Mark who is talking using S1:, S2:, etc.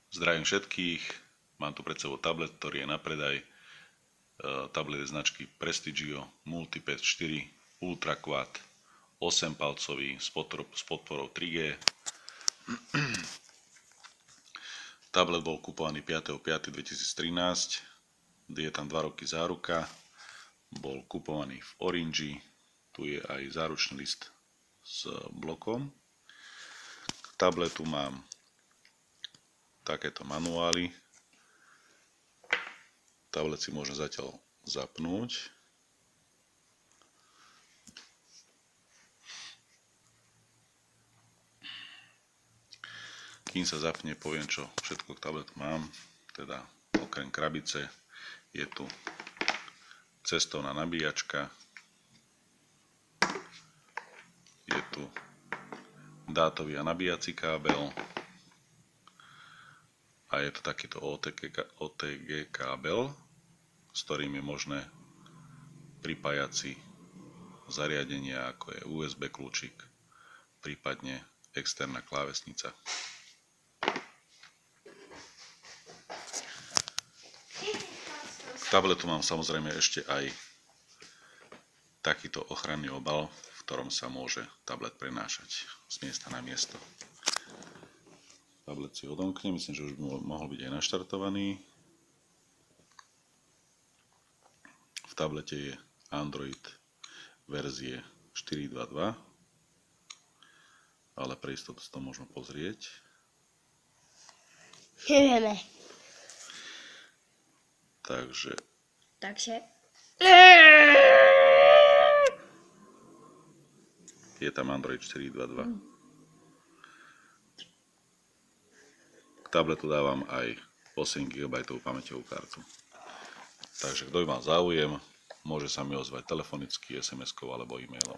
S1: Zdravím všetkých, mám tu pred sebou tablet, ktorý je na predaj. Tablet je značky Prestigio Multipad 4 Ultra Quad 8-palcový s podporou 3G. Tablet bol kupovaný 5.5.2013, je tam 2 roky záruka, bol kupovaný v Orange, tu je aj záručný list s blokom. K tabletu mám takéto manuály. Tablet si môžem zatiaľ zapnúť. Kým sa zapne, poviem, čo všetko k tabletu mám. Teda okrem krabice je tu cestovná nabíjačka, je tu dátový a nabíjací kábel a je to takýto OTG kábel, s ktorým je možné pripájať si zariadenia, ako je USB kľúčik, prípadne externá klávesnica. K tabletu mám samozrejme ešte aj takýto ochranný obal, v ktorom sa môže tablet prenášať z miesta na miesto. Tablet si odomknem, myslím, že už by mohol byť aj naštartovaný. V tablete je Android verzie 4.2.2, ale pre istotu to môžeme pozrieť.
S2: Nevieme.
S1: Takže je tam Android 4.2.2. K tabletu dávam aj 8 GB pamäťovú kartu. Takže kto by mal záujem, môže sa mi ozvať telefonicky, SMS-kou alebo e-mailom.